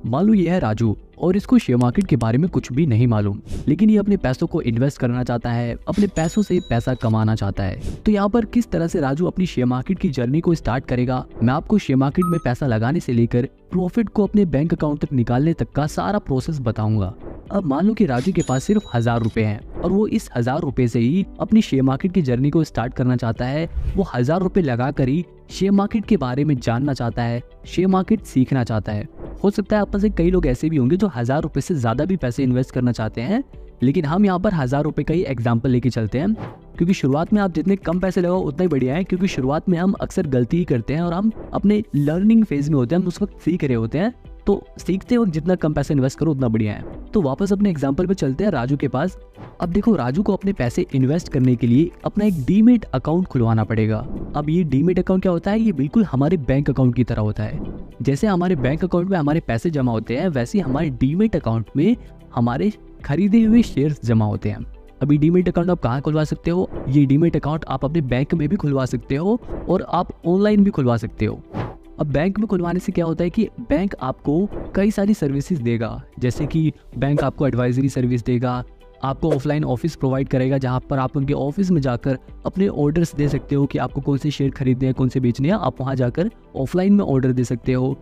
मान लो ये है राजू और इसको शेयर मार्केट के बारे में कुछ भी नहीं मालूम, लेकिन ये अपने पैसों को इन्वेस्ट करना चाहता है, अपने पैसों से पैसा कमाना चाहता है। तो यहाँ पर किस तरह से राजू अपनी शेयर मार्केट की जर्नी को स्टार्ट करेगा, मैं आपको शेयर मार्केट में पैसा लगाने से लेकर प्रॉफिट को अपने बैंक अकाउंट तक निकालने तक का सारा प्रोसेस बताऊंगा। अब मान लो कि राजू के पास सिर्फ 1000 रुपए हैं और वो इस 1000 रुपए से ही अपनी शेयर मार्केट की जर्नी को स्टार्ट करना चाहता है। वो 1000 रुपए लगाकर ही शेयर मार्केट के बारे में जानना चाहता है, शेयर मार्केट सीखना चाहता है। हो सकता है आप में से कई लोग ऐसे भी होंगे जो 1000 रुपए से ज्यादा भी पैसे इन्वेस्ट करना चाहते हैं, लेकिन हम यहाँ पर 1000 रुपए का ही एग्जाम्पल लेके चलते हैं, क्योंकि शुरुआत में आप जितने कम पैसे लगाओ उतना ही बढ़िया है। क्योंकि शुरुआत में हम अक्सर गलती ही करते हैं और हम अपने लर्निंग फेज में होते हैं, हम उस वक्त सीख रहे होते हैं। तो सीखते वक्त जितना कम पैसे इन्वेस्ट करो उतना बढ़िया है। तो वापस अपने एग्जाम्पल पे चलते हैं राजू के पास। अब देखो, राजू को अपने पैसे इन्वेस्ट करने के लिए अपना एक डीमेट अकाउंट खुलवाना पड़ेगा। अब ये डीमेट अकाउंट क्या होता है? ये बिल्कुल हमारे बैंक अकाउंट की तरह होता है। जैसे हमारे बैंक अकाउंट में हमारे पैसे जमा होते हैं, वैसे हमारे डीमेट अकाउंट में हमारे खरीदे हुए शेयर्स जमा होते हैं। अभी डीमेट अकाउंट आप कहाँ खुलवा सकते हो? ये डीमेट अकाउंट आप अपने बैंक में भी खुलवा सकते हो और आप ऑनलाइन भी खुलवा सकते हो। अब बैंक में खुलवाने से क्या होता है कि बैंक आपको कई सारी सर्विसेज देगा, जैसे कि बैंक आपको एडवाइजरी सर्विस देगा, आपको ऑफलाइन ऑफिस प्रोवाइड करेगा जहां पर आप उनके ऑफिस में जाकर अपने ऑर्डर्स दे सकते हो कि आपको कौन से शेयर खरीदने हैं, कौन से बेचने हैं। आप वहां जाकर ऑफलाइन में ऑर्डर दे सकते हो।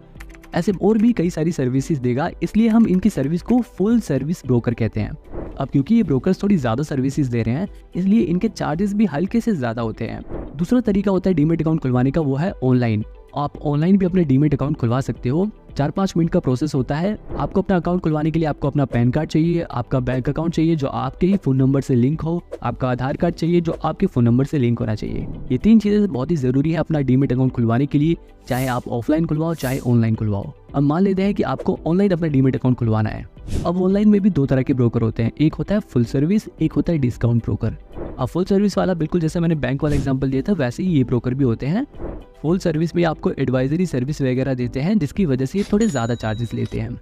ऐसे और भी कई सारी सर्विसेज देगा, इसलिए हम इनकी सर्विस को फुल सर्विस ब्रोकर कहते हैं। अब क्योंकि ये ब्रोकर्स थोड़ी ज़्यादा सर्विसेज दे रहे हैं, इसलिए इनके चार्जेस भी हल्के से ज़्यादा होते हैं। दूसरा तरीका होता है डीमेट अकाउंट खुलवाने का, वो है ऑनलाइन। आप ऑनलाइन भी अपने डीमेट अकाउंट खुलवा सकते हो। 4-5 मिनट का प्रोसेस होता है। आपको अपना अकाउंट खुलवाने के लिए आपको अपना पैन कार्ड चाहिए, आपका बैंक अकाउंट चाहिए जो आपके ही फ़ोन नंबर से लिंक हो, आपका आधार कार्ड चाहिए जो आपके फ़ोन नंबर से लिंक होना चाहिए। ये 3 चीज़ें बहुत ही ज़रूरी है अपना डीमेट अकाउंट खुलवाने के लिए, चाहे आप ऑफलाइन खुलवाओ चाहे ऑनलाइन खुलवाओ। अब मान लेते हैं कि आपको ऑनलाइन अपना डीमेट अकाउंट खुलवाना है। अब ऑनलाइन में भी 2 तरह के ब्रोकर होते हैं, एक होता है फुल सर्विस, एक होता है डिस्काउंट ब्रोकर। अब फुल सर्विस वाला बिल्कुल जैसे मैंने बैंक वाला एग्जांपल दिया था वैसे ही ये ब्रोकर भी होते हैं। फुल सर्विस में आपको एडवाइजरी सर्विस वगैरह देते हैं, जिसकी वजह से ये थोड़े ज़्यादा चार्जेस लेते हैं।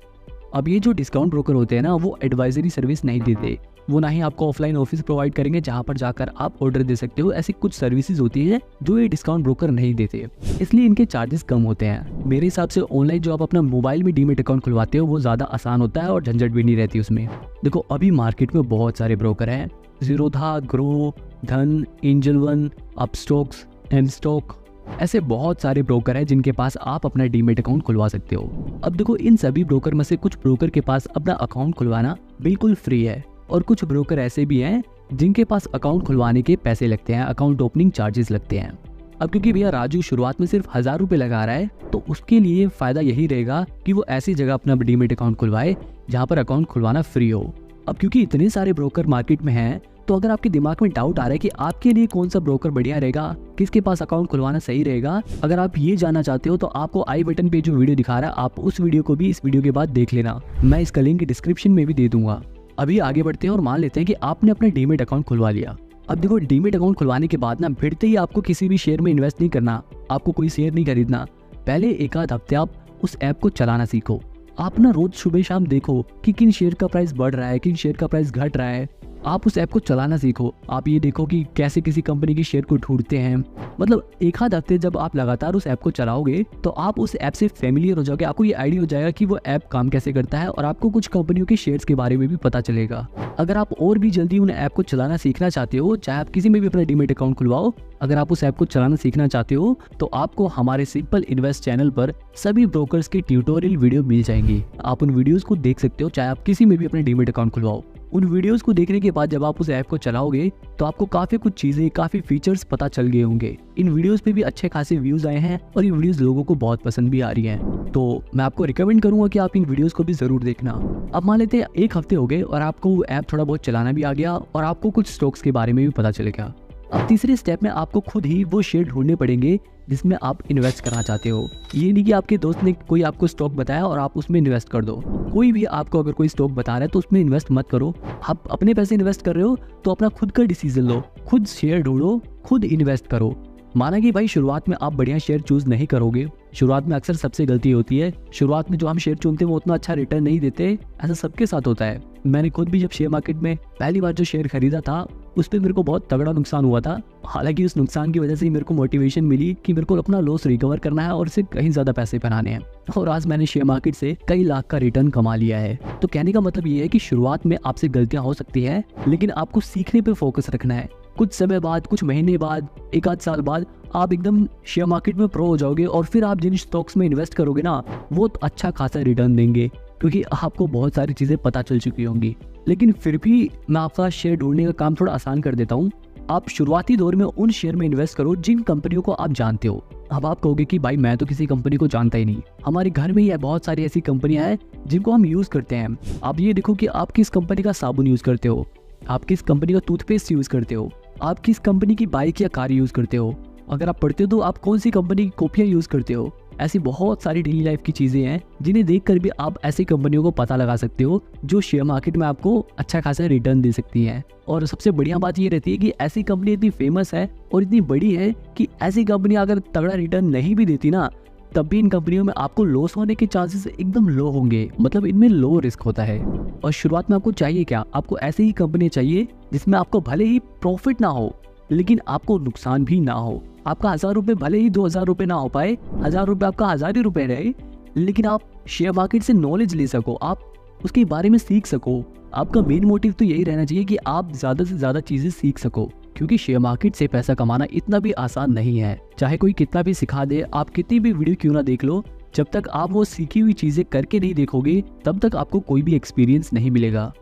अब ये जो डिस्काउंट ब्रोकर होते हैं ना, वो एडवाइजरी सर्विस नहीं देते, वो ना ही आपको ऑफलाइन ऑफिस प्रोवाइड करेंगे जहां पर जाकर आप ऑर्डर दे सकते हो। ऐसी कुछ सर्विसेज होती है जो ये डिस्काउंट ब्रोकर नहीं देते, इसलिए इनके चार्जेस कम होते हैं। मेरे हिसाब से ऑनलाइन जो आप अपना मोबाइल में डीमेट अकाउंट खुलवाते हो वो ज़्यादा आसान होता है और झंझट भी नहीं रहती उसमें। देखो, अभी मार्केट में बहुत सारे ब्रोकर हैं, जीरोधा, ग्रो, धन, एंजल वन, अपस्टॉक्स, एमस्टॉक, ऐसे बहुत सारे ब्रोकर हैं जिनके पास आप अपना डीमेट अकाउंट खुलवा सकते हो। अब देखो, इन सभी ब्रोकर में से कुछ ब्रोकर के पास अपना अकाउंट खुलवाना बिल्कुल फ्री है और कुछ ब्रोकर ऐसे भी हैं जिनके पास अकाउंट खुलवाने के पैसे लगते हैं, अकाउंट ओपनिंग चार्जेस लगते हैं। अब क्योंकि भैया राजू शुरुआत में सिर्फ 1000 रुपए लगा रहा है, तो उसके लिए फायदा यही रहेगा कि वो ऐसी जगह अपना डीमेट अकाउंट खुलवाए जहाँ पर अकाउंट खुलवाना फ्री हो। अब क्योंकि इतने सारे ब्रोकर मार्केट में हैं, तो अगर आपके दिमाग में डाउट आ रहा है कि आपके लिए कौन सा ब्रोकर बढ़िया रहेगा, किसके पास अकाउंट खुलवाना सही रहेगा, अगर आप ये जानना चाहते हो तो आपको आई बटन पे जो वीडियो दिखा रहा है आप उस वीडियो को भी इस वीडियो के बाद देख लेना। मैं इसका लिंक डिस्क्रिप्शन में भी दे दूंगा। अभी आगे बढ़ते हैं और मान लेते हैं कि आपने अपना डीमेट अकाउंट खुलवा लिया। अब देखो, डीमेट अकाउंट खुलवाने के बाद ना भिड़ते ही आपको किसी भी शेयर में इन्वेस्ट नहीं करना, आपको कोई शेयर नहीं खरीदना। पहले 1 हफ्ते आप उस ऐप को चलाना सीखो। आप ना रोज सुबह शाम देखो कि किन शेयर का प्राइस बढ़ रहा है, किन शेयर का प्राइस घट रहा है। आप उस ऐप को चलाना सीखो। आप ये देखो कि कैसे किसी कंपनी के शेयर को ढूंढते हैं। मतलब 1 हफ्ते जब आप लगातार उस ऐप को चलाओगे तो आप उस ऐप से फेमिलियर हो जाओगे, आपको ये आइडिया हो जाएगा कि वो ऐप काम कैसे करता है और आपको कुछ कंपनियों के शेयर्स के बारे में भी पता चलेगा। अगर आप और भी जल्दी उन ऐप को चलाना सीखना चाहते हो, चाहे आप किसी में भी अपना डीमेट अकाउंट खुलवाओ, अगर आप उस ऐप को चलाना सीखना चाहते हो तो आपको हमारे सिंपल इन्वेस्ट चैनल पर सभी ब्रोकर्स के ट्यूटोरियल वीडियो मिल जाएंगे। आप उन वीडियोस को देख सकते हो, चाहे आप किसी में भी अपना डीमेट अकाउंट खुलवाओ। उन वीडियोस को देखने के बाद जब आप उस ऐप को चलाओगे तो आपको काफी कुछ चीजें, काफी फीचर्स पता चल गए होंगे। इन वीडियोस पे भी अच्छे खासे व्यूज आए हैं और ये वीडियोस लोगों को बहुत पसंद भी आ रही हैं, तो मैं आपको रिकमेंड करूंगा कि आप इन वीडियोस को भी जरूर देखना। अब मान लेते हैं 1 हफ्ते हो गए और आपको वो ऐप थोड़ा बहुत चलाना भी आ गया और आपको कुछ स्टॉक्स के बारे में भी पता चलेगा। अब तीसरे स्टेप में आपको खुद ही वो शेयर ढूंढने पड़ेंगे जिसमें आप इन्वेस्ट करना चाहते हो। ये नहीं कि आपके दोस्त ने कोई आपको स्टॉक बताया और आप उसमें इन्वेस्ट कर दो। कोई भी आपको अगर कोई स्टॉक बता रहा है तो उसमें इन्वेस्ट मत करो। आप अपने पैसे इन्वेस्ट कर रहे हो तो अपना खुद का डिसीजन लो, खुद शेयर ढूंढो, खुद इन्वेस्ट करो। माना कि भाई शुरुआत में आप बढ़िया शेयर चूज नहीं करोगे, शुरुआत में अक्सर सबसे गलती होती है। शुरुआत में जो हम शेयर चुनते हैं वो उतना अच्छा रिटर्न नहीं देते, ऐसा सबके साथ होता है। मैंने खुद भी जब शेयर मार्केट में पहली बार जो शेयर खरीदा था उस पर मेरे को बहुत तगड़ा नुकसान हुआ था। हालांकि उस नुकसान की वजह से ही मेरे को मोटिवेशन मिली कि मेरे को अपना लॉस रिकवर करना है और इससे कहीं ज़्यादा पैसे बनाने हैं। और आज मैंने शेयर मार्केट से कई लाख का रिटर्न कमा लिया है। तो कहने का मतलब ये है कि शुरुआत में आपसे गलतियां हो सकती है, लेकिन आपको सीखने पर फोकस रखना है। कुछ समय बाद, कुछ महीने बाद, एक आध साल बाद आप एकदम शेयर मार्केट में प्रो हो जाओगे और फिर आप जिन स्टॉक्स में इन्वेस्ट करोगे ना, वो अच्छा खासा रिटर्न देंगे, क्योंकि आपको बहुत सारी चीज़ें पता चल चुकी होंगी। लेकिन फिर भी मैं आपका शेयर ढूंढने का काम थोड़ा आसान कर देता हूँ। आप शुरुआती दौर में उन शेयर में इन्वेस्ट करो जिन कंपनियों को आप जानते हो। अब आप कहोगे कि भाई मैं तो किसी कंपनी को जानता ही नहीं, हमारे घर में ही बहुत सारी ऐसी कंपनियां हैं जिनको हम यूज़ करते हैं। आप ये देखो कि आप किस कंपनी का साबुन यूज़ करते हो, आप किस कंपनी का टूथपेस्ट यूज़ करते हो, आप किस कंपनी की बाइक या कार यूज़ करते हो। अगर आप पढ़ते हो तो आप कौन सी कंपनी की कॉपियाँ यूज़ करते हो। ऐसी बहुत सारी डेली लाइफ की चीज़ें हैं जिन्हें देखकर भी आप ऐसी कंपनियों को पता लगा सकते हो जो शेयर मार्केट में आपको अच्छा खासा रिटर्न दे सकती हैं। और सबसे बढ़िया बात ये रहती है कि ऐसी कंपनी इतनी फेमस है और इतनी बड़ी है कि ऐसी कंपनी अगर तगड़ा रिटर्न नहीं भी देती ना, तब भी इन कंपनियों में आपको लॉस होने के चांसेस एकदम लो होंगे। मतलब इनमें लो रिस्क होता है। और शुरुआत में आपको चाहिए क्या? आपको ऐसी ही कंपनी चाहिए जिसमें आपको भले ही प्रॉफिट ना हो, लेकिन आपको नुकसान भी ना हो। आपका 1000 रुपये भले ही 2000 रुपये ना हो पाए, 1000 रुपये आपका 1000 ही रुपये रहे, लेकिन आप शेयर मार्केट से नॉलेज ले सको, आप उसके बारे में सीख सको। आपका मेन मोटिव तो यही रहना चाहिए कि आप ज़्यादा से ज़्यादा चीज़ें सीख सको, क्योंकि शेयर मार्केट से पैसा कमाना इतना भी आसान नहीं है। चाहे कोई कितना भी सिखा दे, आप कितनी भी वीडियो क्यों ना देख लो, जब तक आप वो सीखी हुई चीज़ें करके नहीं देखोगे तब तक आपको कोई भी एक्सपीरियंस नहीं मिलेगा।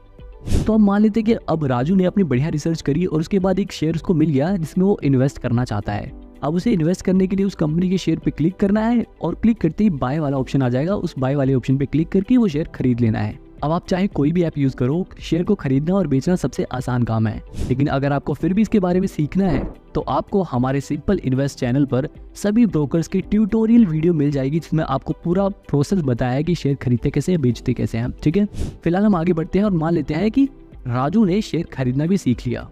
तो हम मान लेते हैं कि अब राजू ने अपनी बढ़िया रिसर्च करी और उसके बाद एक शेयर उसको मिल गया जिसमें वो इन्वेस्ट करना चाहता है। अब उसे इन्वेस्ट करने के लिए उस कंपनी के शेयर पे क्लिक करना है और क्लिक करते ही बाय वाला ऑप्शन आ जाएगा। उस बाय वाले ऑप्शन पे क्लिक करके वो शेयर खरीद लेना है। अब आप चाहे कोई भी ऐप यूज करो, शेयर को खरीदना और बेचना सबसे आसान काम है। लेकिन अगर आपको फिर भी इसके बारे में सीखना है तो आपको हमारे सिंपल इन्वेस्ट चैनल पर सभी ब्रोकर्स की ट्यूटोरियल वीडियो मिल जाएगी, जिसमें आपको पूरा प्रोसेस बताया है कि शेयर खरीदते कैसे हैं, बेचते कैसे हैं। ठीक है, फिलहाल हम आगे बढ़ते हैं और मान लेते हैं कि राजू ने शेयर खरीदना भी सीख लिया।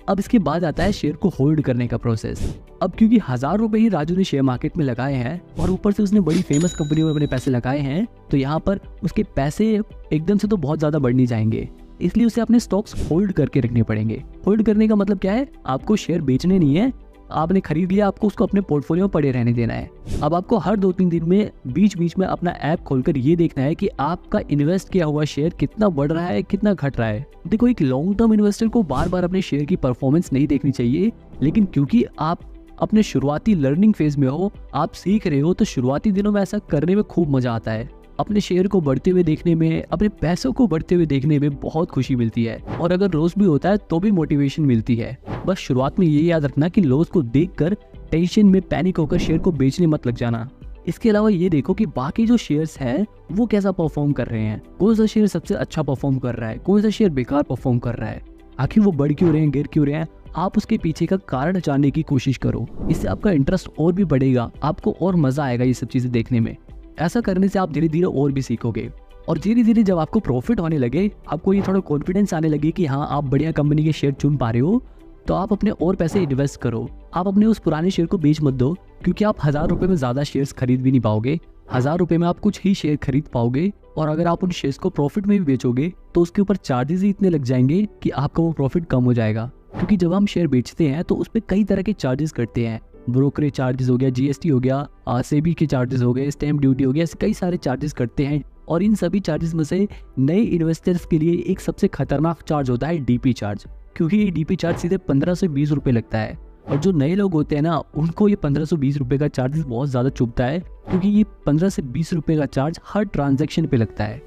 अब इसके बाद आता है शेयर को होल्ड करने का प्रोसेस। अब क्योंकि 1000 रुपए ही राजू ने शेयर मार्केट में लगाए हैं और ऊपर से उसने बड़ी फेमस कंपनियों में अपने पैसे लगाए हैं, तो यहाँ पर उसके पैसे एकदम से तो बहुत ज्यादा बढ़ नहीं जाएंगे, इसलिए उसे अपने स्टॉक्स होल्ड करके रखने पड़ेंगे। होल्ड करने का मतलब क्या है? आपको शेयर बेचने नहीं है, आपने खरीद लिया, आपको उसको अपने पोर्टफोलियो में पड़े रहने देना है। अब आपको हर 2-3 दिन में बीच बीच में अपना ऐप खोलकर ये देखना है कि आपका इन्वेस्ट किया हुआ शेयर कितना बढ़ रहा है, कितना घट रहा है। देखो, एक लॉन्ग टर्म इन्वेस्टर को बार बार अपने शेयर की परफॉर्मेंस नहीं देखनी चाहिए, लेकिन क्योंकि आप अपने शुरुआती लर्निंग फेज में हो, आप सीख रहे हो, तो शुरुआती दिनों में ऐसा करने में खूब मजा आता है। अपने शेयर को बढ़ते हुए देखने में, अपने पैसों को बढ़ते हुए देखने में बहुत खुशी मिलती है। और अगर लॉस भी होता है तो भी मोटिवेशन मिलती है। बस शुरुआत में ये याद रखना कि लॉस को देखकर टेंशन में पैनिक होकर शेयर को बेचने मत लग जाना। इसके अलावा ये देखो कि बाकी जो शेयर्स हैं वो कैसा परफॉर्म कर रहे हैं, कौन सा शेयर सबसे अच्छा परफॉर्म कर रहा है, कौन सा शेयर बेकार परफॉर्म कर रहा है, आखिर वो बढ़ क्यों रहे हैं, गिर क्यों रहे हैं। आप उसके पीछे का कारण जानने की कोशिश करो, इससे आपका इंटरेस्ट और भी बढ़ेगा, आपको और मजा आएगा ये सब चीजें देखने में। ऐसा करने से आप धीरे धीरे और भी सीखोगे और धीरे धीरे जब आपको प्रॉफिट होने लगे, आपको ये थोड़ा कॉन्फिडेंस आने लगे कि हाँ आप बढ़िया कंपनी के शेयर चुन पा रहे हो, तो आप अपने और पैसे इन्वेस्ट करो। आप अपने उस पुराने शेयर को बेच मत दो, क्योंकि आप 1000 रुपए में ज्यादा शेयर्स खरीद भी नहीं पाओगे। 1000 रुपए में आप कुछ ही शेयर खरीद पाओगे, और अगर आप उन शेयर्स को प्रॉफिट में भी बेचोगे तो उसके ऊपर चार्जेस ही इतने लग जाएंगे कि आपका वो प्रॉफिट कम हो जाएगा। क्योंकि जब हम शेयर बेचते हैं तो उस पर कई तरह के चार्जेस कटते हैं, ब्रोकरेज चार्जेस हो गया, जीएसटी हो गया, सेबी के चार्जेस हो गए, स्टैम्प ड्यूटी हो गया, ऐसे कई सारे चार्जेस कटते हैं। और इन सभी चार्जेस में से नए इन्वेस्टर्स के लिए एक सबसे खतरनाक चार्ज होता है डीपी चार्ज, क्योंकि ये डीपी चार्ज सीधे 15 से 20 रुपए लगता है। और जो नए लोग होते हैं ना, उनको ये 15 से 20 रुपए का चार्जेस बहुत ज्यादा चुभता है, क्योंकि ये 15 से 20 रुपए का चार्ज हर ट्रांजैक्शन पे लगता है।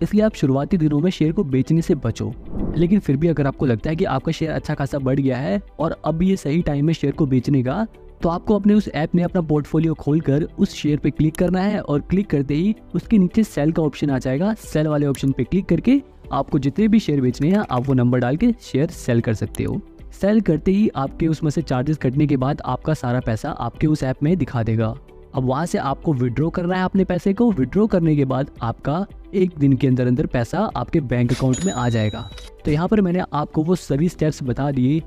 इसलिए आप शुरुआती दिनों में शेयर को बेचने से बचो। लेकिन फिर भी अगर आपको लगता है कि आपका शेयर अच्छा खासा बढ़ गया है और अब ये सही टाइम है शेयर को बेचने का, तो आपको अपने उस ऐप में अपना पोर्टफोलियो खोलकर उस शेयर पे क्लिक करना है और क्लिक करते ही उसके नीचे सेल का ऑप्शन आ जाएगा। सेल वाले ऑप्शन पे क्लिक करके आपको जितने भी शेयर बेचने हैं आप वो नंबर डाल के शेयर सेल कर सकते हो। सेल करते ही आपके उसमें से चार्जेस कटने के बाद आपका सारा पैसा आपके उस ऐप में दिखा देगा। अब वहां से आपको विड्रॉ करना है अपने पैसे को। विड्रॉ करने के बाद आपका एक दिन के अंदर अंदर पैसा आपके बैंक अकाउंट में आ जाएगा। तो यहाँ पर मैंने आपको वो सभी स्टेप्स बता दिए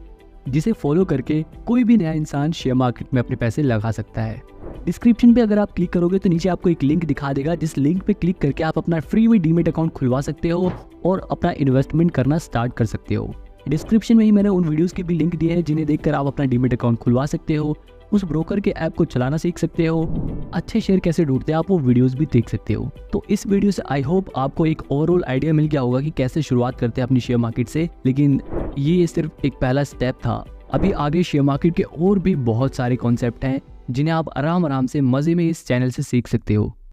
जिसे फॉलो करके कोई भी नया इंसान शेयर मार्केट में अपने पैसे लगा सकता है। डिस्क्रिप्शन पे अगर आप क्लिक करोगे तो नीचे आपको एक लिंक दिखा देगा, जिस लिंक पे क्लिक करके आप अपना फ्री में डीमेट अकाउंट खुलवा सकते हो और अपना इन्वेस्टमेंट करना स्टार्ट कर सकते हो। डिस्क्रिप्शन में ही मैंने उन वीडियोस के भी लिंक दिए हैं जिन्हें देखकर आप अपना डीमैट अकाउंट खुलवा सकते हो, उस ब्रोकर के ऐप को चलाना सीख सकते हो, अच्छे शेयर कैसे ढूंढते हैं आप वो वीडियोस भी देख सकते हो। तो इस वीडियो से आई होप आपको एक ओवरऑल आइडिया मिल गया होगा कि कैसे शुरुआत करते हैं अपनी शेयर मार्केट से। लेकिन ये सिर्फ एक पहला स्टेप था, अभी आगे शेयर मार्केट के और भी बहुत सारे कॉन्सेप्ट हैं जिन्हें आप आराम से मजे में इस चैनल से सीख सकते हो।